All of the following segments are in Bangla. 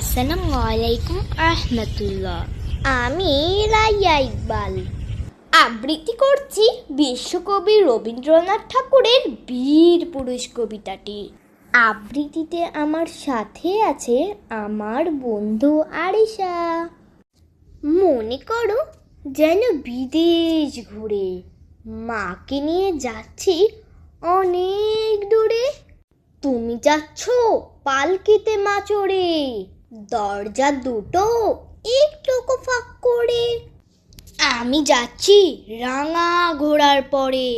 আসসালামু আলাইকুম রাহমাতুল্লাহ। আমি রাইয়া ইকবাল আবৃত্তি করছি বিশ্বকবি রবীন্দ্রনাথ ঠাকুরের বীর পুরুষ কবিতাটি। আবৃত্তিতে আমার সাথে আছে আমার বন্ধু আরিশা। মনে করো যেন বিদেশ ঘুরে মাকে নিয়ে যাচ্ছি অনেক দূরে। তুমি যাচ্ছ পালকিতে মা চড়ে, দরজা দুটো একটু ফাঁক করে। আমি যাচ্ছি রাঙা ঘোড়ার পরে,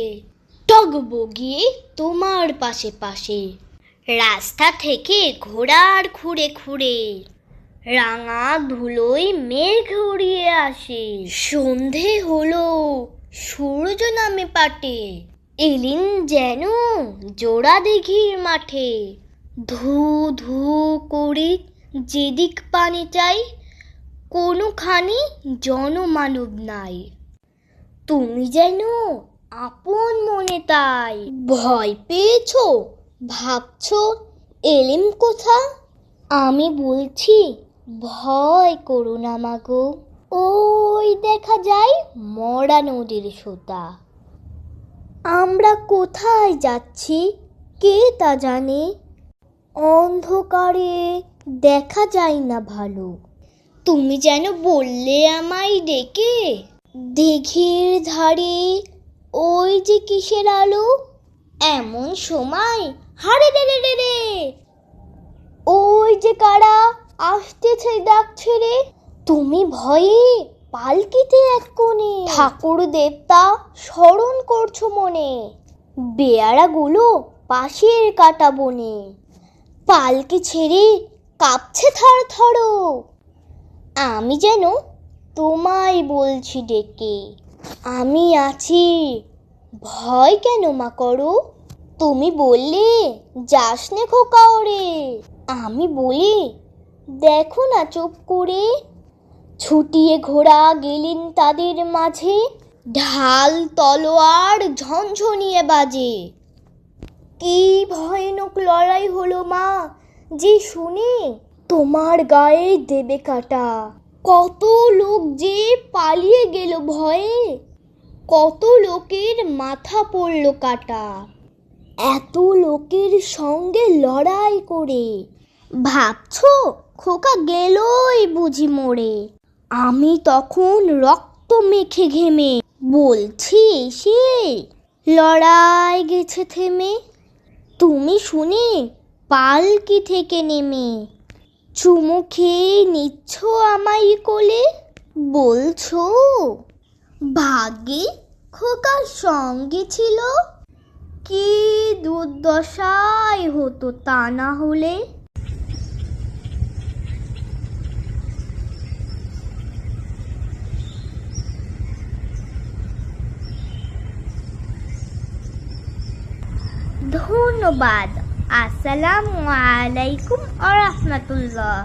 টগবগিয়ে তোমার পাশে পাশে। রাস্তা থেকে ঘোড়ার খুঁড়ে খুঁড়ে রাঙা ধুলোয় মেঘ উড়িয়ে আসে। সন্ধে হলো, সূর্য নামে পাটে, এলিন যেন জোড়া দিঘির মাঠে। ধু ধু করে যেদিক পানি চাই, কোনোখানি জনমানব নাই। তুমি যেন আপন মনে তাই। ভয় পেয়েছো, ভাবছো এলিম কোথা? আমি বলছি ভয় করো না মাগো, ওই দেখা যায় মরা নদীর সোতা। আমরা কোথায় যাচ্ছি কে তা জানে, অন্ধকারে দেখা যায় না ভালো। তুমি যেন বললে আমায় ডেকে, দিঘির ধারে ওই যে কিসের আলো। এমন সময় হারে রে রে রে রে, ওই যে কারা আসতেছে ডাক ছেড়ে। তুমি ভয়ে পালকিতে এক কোণে, ঠাকুর দেবতা স্মরণ করছো মনে। বেয়ারাগুলো পাশের কাটা বনে, পালকি ছেড়ে কাঁপছে থর থর। আমি যেন তোমায় বলছি ডেকে, আমি আছি, ভয় কেন মা করো। তুমি বললে যাস নে খোকা ওরে, আমি বলি দেখো না চুপ করে। ছুটিয়ে ঘোড়া গেলেন তাদের মাঝে, ঢাল তলোয়ার ঝনঝনিয়ে বাজে। কি ভয়ানক লড়াই হলো মা যে শুনে, তোমার গায়ে দেবে কাটা। কত লোক যে পালিয়ে গেল ভয়ে, কত লোকের মাথা পড়ল কাটা। এত লোকের সঙ্গে লড়াই করে ভাবছো খোকা গেলই বুঝি মরে। আমি তখন রক্ত মেখে ঘেমে বলছি সে লড়াই গেছে থেমে। তুমি শুনে পালকি থেকে নেমে চুমু খেয়ে নিচ্ছ আমায় কোলে, বলছো ভাগ্যে খোকার সঙ্গে ছিল, কি দুর্দশাই হতো তা না হলে। ধন্যবাদ। আসসালামু আলাইকুম ওয়া রাহমাতুল্লাহ।